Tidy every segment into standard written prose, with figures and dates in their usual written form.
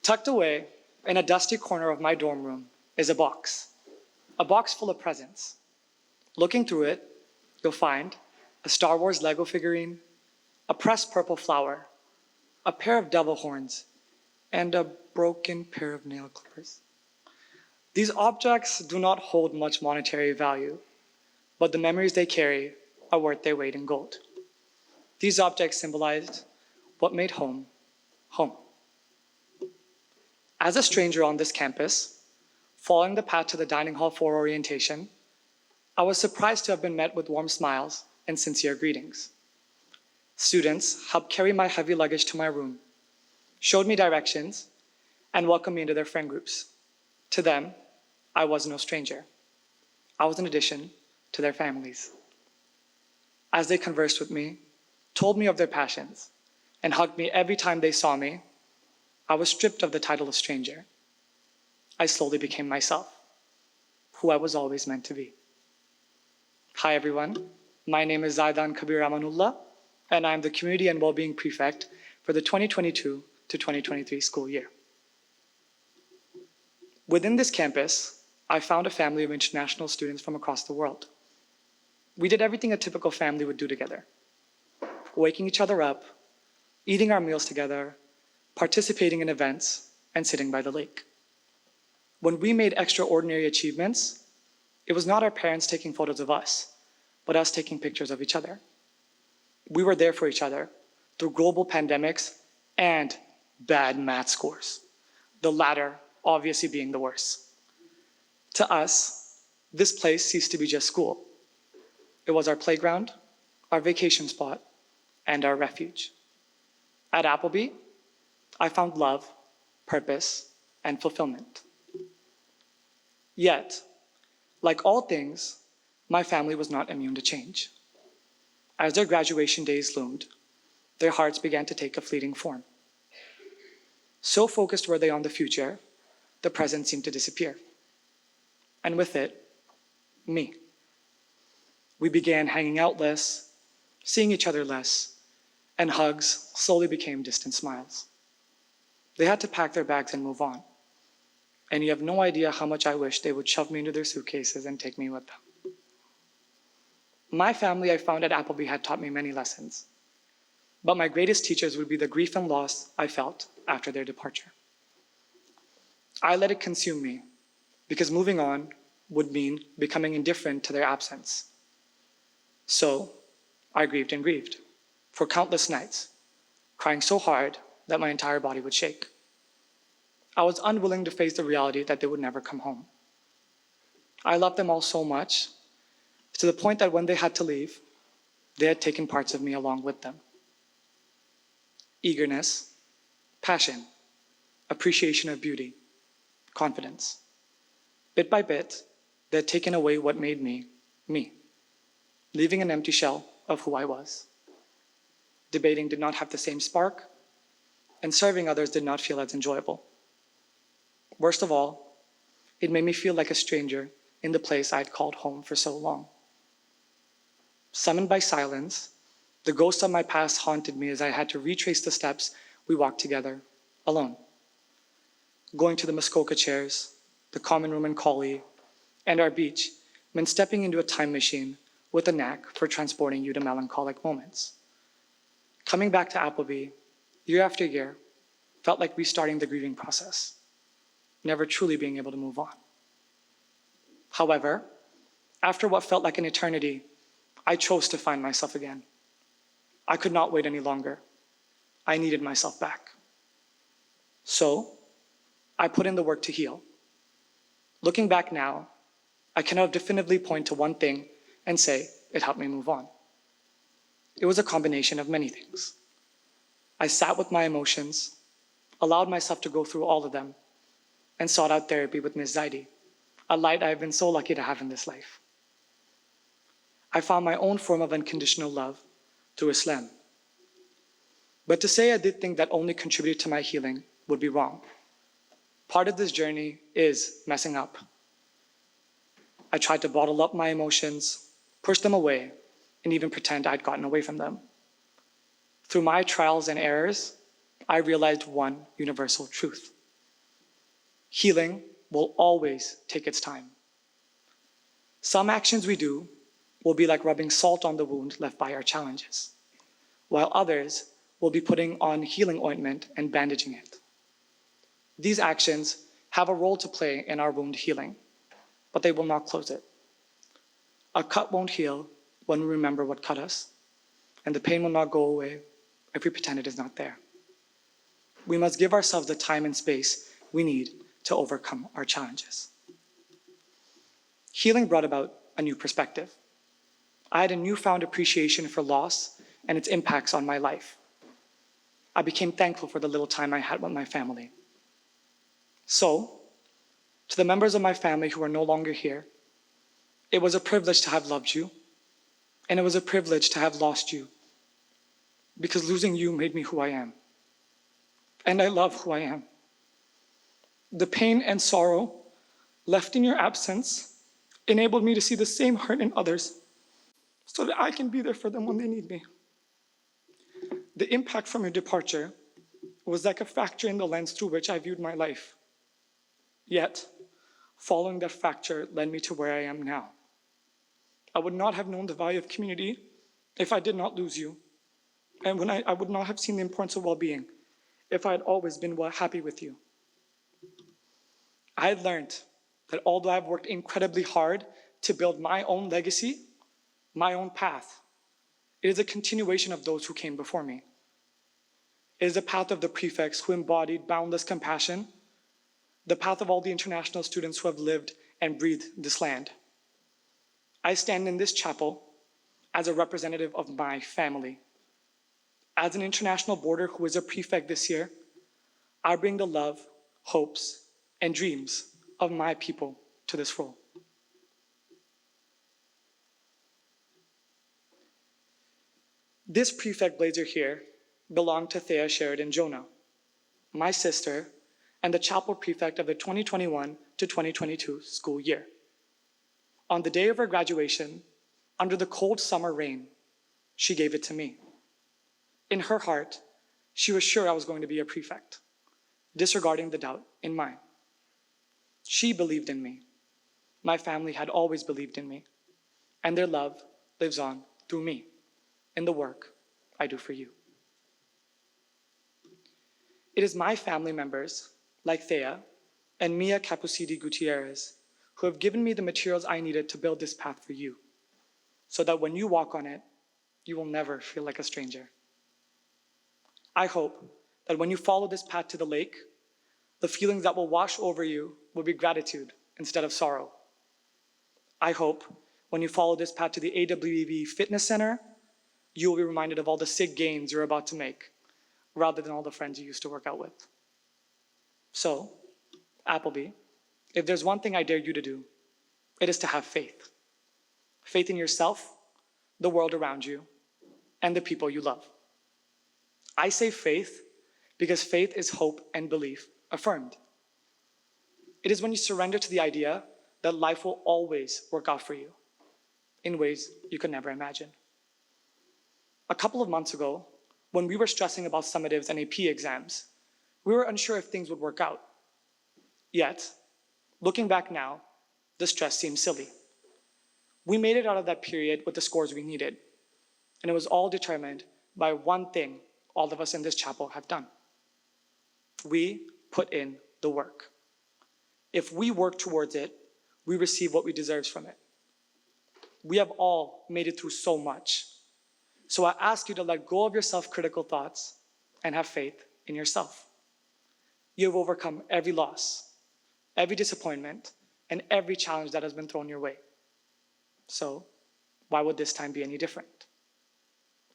Tucked away in a dusty corner of my dorm room is a box full of presents. Looking through it, you'll find a Star Wars Lego figurine, a pressed purple flower, a pair of devil horns, and a broken pair of nail clippers. These objects do not hold much monetary value, but the memories they carry are worth their weight in gold. These objects symbolized what made home, home. As a stranger on this campus, following the path to the dining hall for orientation, I was surprised to have been met with warm smiles and sincere greetings. Students helped carry my heavy luggage to my room, showed me directions, and welcomed me into their friend groups. To them, I was no stranger. I was an addition to their families. As they conversed with me, told me of their passions, and hugged me every time they saw me, I was stripped of the title of stranger. I slowly became myself, who I was always meant to be. Hi everyone, my name is Zaydan Kabir Amanullah, and I'm the Community and Wellbeing Prefect for the 2022 to 2023 school year. Within this campus, I found a family of international students from across the world. We did everything a typical family would do together, waking each other up, eating our meals together, participating in events, and sitting by the lake. When we made extraordinary achievements, it was not our parents taking photos of us, but us taking pictures of each other. We were there for each other through global pandemics and bad math scores, the latter obviously being the worst. To us, this place ceased to be just school. It was our playground, our vacation spot, and our refuge. At Appleby, I found love, purpose, and fulfillment. Yet, like all things, my family was not immune to change. As their graduation days loomed, their hearts began to take a fleeting form. So focused were they on the future, the present seemed to disappear. And with it, me. We began hanging out less, seeing each other less, and hugs slowly became distant smiles. They had to pack their bags and move on. And you have no idea how much I wish they would shove me into their suitcases and take me with them. My family I found at Appleby had taught me many lessons, but my greatest teachers would be the grief and loss I felt after their departure. I let it consume me, because moving on would mean becoming indifferent to their absence. So I grieved and grieved for countless nights, crying so hard that my entire body would shake. I was unwilling to face the reality that they would never come home. I loved them all so much, to the point that when they had to leave, they had taken parts of me along with them. Eagerness, passion, appreciation of beauty, confidence. Bit by bit, they had taken away what made me, me, leaving an empty shell of who I was. Debating did not have the same spark, and serving others did not feel as enjoyable. Worst of all, it made me feel like a stranger in the place I had called home for so long. Summoned by silence, the ghosts of my past haunted me as I had to retrace the steps we walked together, alone. Going to the Muskoka chairs, the common room in Collie, and our beach meant stepping into a time machine with a knack for transporting you to melancholic moments. Coming back to Appleby, year after year, felt like restarting the grieving process, never truly being able to move on. However, after what felt like an eternity, I chose to find myself again. I could not wait any longer. I needed myself back. So, I put in the work to heal. Looking back now, I cannot definitively point to one thing and say it helped me move on. It was a combination of many things. I sat with my emotions, allowed myself to go through all of them, and sought out therapy with Ms. Zaidi, a light I have been so lucky to have in this life. I found my own form of unconditional love through Islam. But to say I did think that only contributed to my healing would be wrong. Part of this journey is messing up. I tried to bottle up my emotions, push them away, and even pretend I'd gotten away from them. Through my trials and errors, I realized one universal truth. Healing will always take its time. Some actions we do will be like rubbing salt on the wound left by our challenges, while others will be putting on healing ointment and bandaging it. These actions have a role to play in our wound healing, but they will not close it. A cut won't heal when we remember what cut us, and the pain will not go away if we pretend it is not there. We must give ourselves the time and space we need to overcome our challenges. Healing brought about a new perspective. I had a newfound appreciation for loss and its impacts on my life. I became thankful for the little time I had with my family. So, to the members of my family who are no longer here, it was a privilege to have loved you, and it was a privilege to have lost you, because losing you made me who I am. And I love who I am. The pain and sorrow left in your absence enabled me to see the same hurt in others so that I can be there for them when they need me. The impact from your departure was like a fracture in the lens through which I viewed my life. Yet, following that fracture led me to where I am now. I would not have known the value of community if I did not lose you. And I would not have seen the importance of well-being if I had always been happy with you. I had learned that although I've worked incredibly hard to build my own legacy, my own path, it is a continuation of those who came before me. It is the path of the prefects who embodied boundless compassion, the path of all the international students who have lived and breathed this land. I stand in this chapel as a representative of my family. As an international boarder who is a prefect this year, I bring the love, hopes, and dreams of my people to this role. This prefect blazer here belonged to Thea Sheridan Jonah, my sister, and the chapel prefect of the 2021 to 2022 school year. On the day of her graduation, under the cold summer rain, she gave it to me. In her heart, she was sure I was going to be a prefect, disregarding the doubt in mine. She believed in me. My family had always believed in me, and their love lives on through me in the work I do for you. It is my family members, like Thea and Mia Capucidi Gutierrez, who have given me the materials I needed to build this path for you, so that when you walk on it, you will never feel like a stranger. I hope that when you follow this path to the lake, the feelings that will wash over you will be gratitude instead of sorrow. I hope when you follow this path to the AWEV Fitness Center, you will be reminded of all the sick gains you're about to make, rather than all the friends you used to work out with. So, Appleby, if there's one thing I dare you to do, it is to have faith. Faith in yourself, the world around you, and the people you love. I say faith because faith is hope and belief affirmed. It is when you surrender to the idea that life will always work out for you in ways you could never imagine. A couple of months ago, when we were stressing about summatives and AP exams, we were unsure if things would work out. Yet, looking back now, the stress seems silly. We made it out of that period with the scores we needed, and it was all determined by one thing all of us in this chapel have done. We put in the work. If we work towards it, we receive what we deserve from it. We have all made it through so much. So I ask you to let go of your self-critical thoughts and have faith in yourself. You have overcome every loss, every disappointment, and every challenge that has been thrown your way. So why would this time be any different?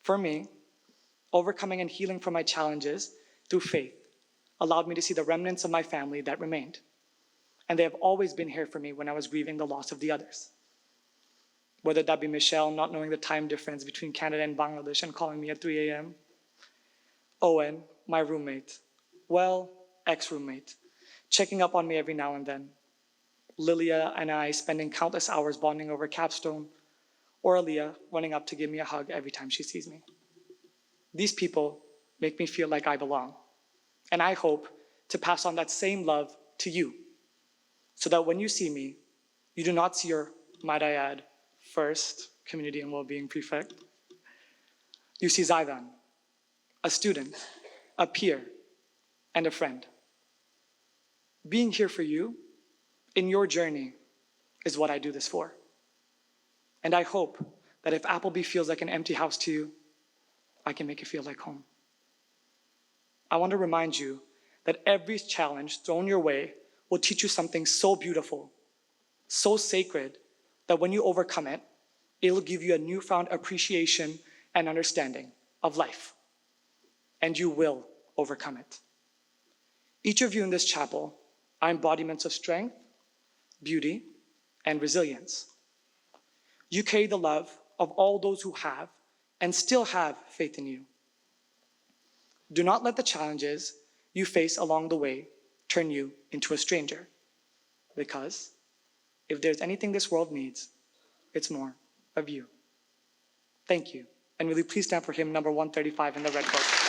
For me, overcoming and healing from my challenges through faith allowed me to see the remnants of my family that remained. And they have always been here for me when I was grieving the loss of the others. Whether that be Michelle not knowing the time difference between Canada and Bangladesh and calling me at 3 a.m. Owen, my roommate, well, ex-roommate, checking up on me every now and then. Lilia and I spending countless hours bonding over capstone, or Aaliyah running up to give me a hug every time she sees me. These people make me feel like I belong, and I hope to pass on that same love to you so that when you see me, you do not see your, might I add, first community and well-being prefect. You see Zaydan, a student, a peer, and a friend. Being here for you in your journey is what I do this for. And I hope that if Appleby feels like an empty house to you, I can make it feel like home. I want to remind you that every challenge thrown your way will teach you something so beautiful, so sacred, that when you overcome it, it'll give you a newfound appreciation and understanding of life. And you will overcome it. Each of you in this chapel are embodiments of strength, beauty, and resilience. You carry the love of all those who have and still have faith in you. Do not let the challenges you face along the way turn you into a stranger. Because if there's anything this world needs, it's more of you. Thank you. And will you please stand for hymn number 135 in the red book?